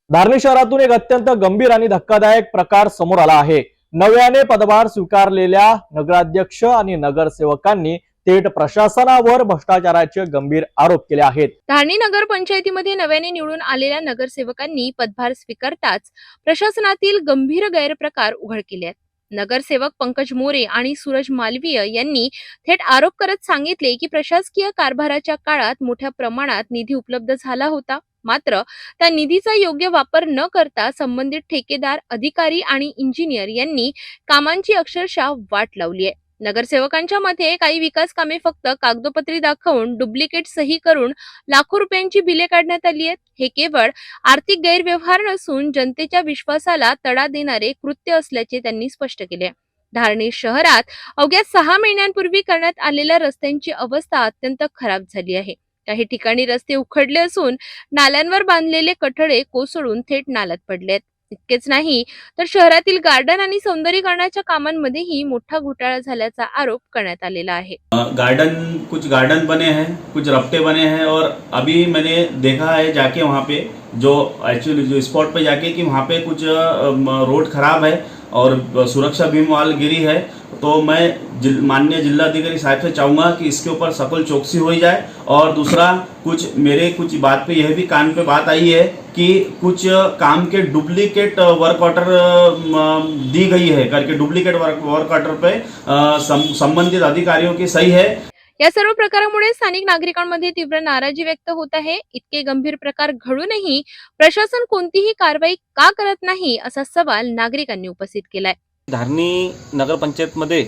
धारणी शहरातून एक अत्यंत गंभीर आणि धक्कादायक प्रकार समोर आला आहे। नव्याने पदभार स्वीकारलेल्या नगराध्यक्ष आणि नगरसेवकांनी थेट प्रशासनावर भ्रष्टाचाराचे गंभीर आरोप केले आहेत। धारणी नगर पंचायतीमध्ये नव्याने निवडून आलेल्या नगरसेवकांनी पदभार स्वीकारताच प्रशासनातील गंभीर गैरप्रकार उघड केले आहेत। नगरसेवक पंकज मोरे आणि सूरज मालवीय यांनी थेट आरोप करत सांगितले की प्रशासकीय कारभाराच्या काळात मोठ्या प्रमाणात निधी उपलब्ध झाला होता, मात्र त्या निधीचा योग्य वापर न करता संबंधित ठेकेदार, अधिकारी आणि इंजिनियर यांनी कामांची अक्षरशः वाट लावली आहे। नगरसेवकांच्या मते काही विकास कामे फक्त कागदोपत्री दाखवून डुप्लिकेट सही करून लाखो रुपयांची बिले काढण्यात आली आहेत। हे केवळ आर्थिक गैरव्यवहार नसून जनतेच्या विश्वासाला तडा देणारे कृत्य असल्याचे त्यांनी स्पष्ट केले। धारणी शहरात अवघ्या 6 महिन्यांपूर्वी करण्यात आलेल्या रस्त्यांची अवस्था अत्यंत खराब झाली आहे। काही ठिकाणी रस्ते उखडले असून नाल्यांवर बांधलेले कठडे कोसळून थेट नाल्यात पडले आहेत। इतकेच नाही तर शहरातील गार्डन आणि सौंदर्यीकरणाच्या कामांमध्येही मोठा घोटाळा झाल्याचा आरोप करण्यात आलेला आहे। कुछ गार्डन बने हैं, कुछ रफ्ते बने हैं और अभी मैंने देखा है जाके वहाँ पे जो एक्चुअली जो स्पॉट पे जाके कि वहाँ पे कुछ रोड खराब है और सुरक्षा बीम वाल गिरी है। तो मैं माननीय जिलाधिकारी साहब से चाहूँगा कि इसके ऊपर सखत चौकसी हो जाए। और दूसरा कुछ बात पे यह भी कान पे बात आई है कि कुछ काम के डुप्लीकेट वर्क ऑर्डर दी गई है करके डुप्लीकेट वर्क ऑर्डर पे संबंधित अधिकारियों की सही है। या सर्व प्रकारामुळे स्थानिक नागरिकांमध्ये तीव्र नाराजी व्यक्त होत आहे। इतके गंभीर प्रकार घडूनही प्रशासन कोणतीही कारवाई का करत नाही असा सवाल नागरिकांनी उपस्थित केलाय। धारणी नगरपंचायतमध्ये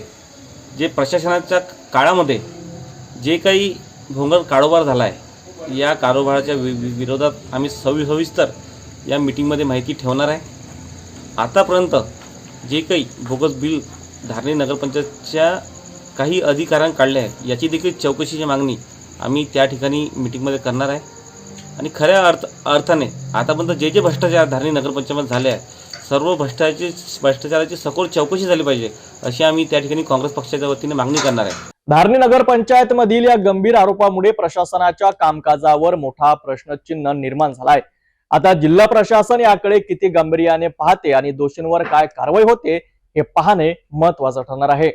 जे प्रशासनाच्या काळामध्ये जे काही भोंगळ कारोबार झाला आहे, या कारोबाराच्या विरोधात आम्ही सविस्तर या मीटिंगमध्ये माहिती ठेवणार आहे। आतापर्यंत जे काही बोगस बिल धारणी नगरपंचायतच्या काही अधिकाऱ्यांनी काढले आहे, याची देखील चौकशीची मागणी आम्ही त्या ठिकाणी मीटिंगमध्ये करणार आहे। आणि खऱ्या अर्थाने आतापर्यंत जे भ्रष्टाचार धारणी नगरपंचायतमध्ये झाले आहे, सर्व भ्रष्टाचाराची सखोल चौकशी झाली पाहिजे, अशी आम्ही त्या ठिकाणी काँग्रेस पक्षाच्या वतीने मागणी करणार आहे। धारणी नगर पंचायत मधील या गंभीर आरोपामुळे प्रशासनाच्या कामकाजावर मोठा प्रश्नचिन्ह निर्माण झालाय। आता जिल्हा प्रशासन याकडे किती गांभीर्याने पाहते आणि दोषींवर काय कारवाई होते हे पाहणे महत्त्वाचं ठरणार आहे।